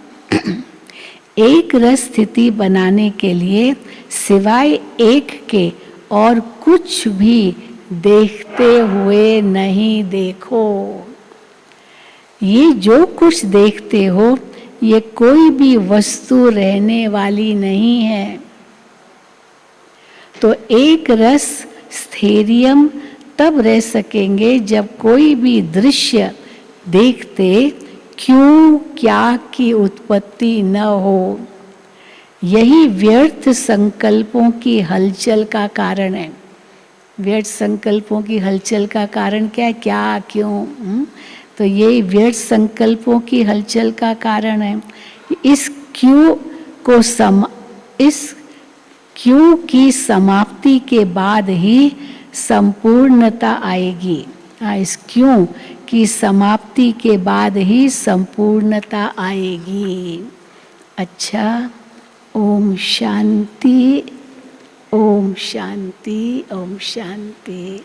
[SPEAKER 1] एक रस स्थिति बनाने के लिए सिवाय एक के और कुछ भी देखते हुए नहीं देखो। ये जो कुछ देखते हो ये कोई भी वस्तु रहने वाली नहीं है। तो एक रस स्थैर्यम तब रह सकेंगे जब कोई भी दृश्य देखते क्यों क्या की उत्पत्ति न हो। यही व्यर्थ संकल्पों की हलचल का कारण है। व्यर्थ संकल्पों की हलचल का कारण क्या है? क्या क्यों? तो ये व्यर्थ संकल्पों की हलचल का कारण है। इस क्यों की समाप्ति के बाद ही संपूर्णता आएगी। इस क्यों की समाप्ति के बाद ही संपूर्णता आएगी। अच्छा, ओम शांति, ओम शांति, ओम शांति।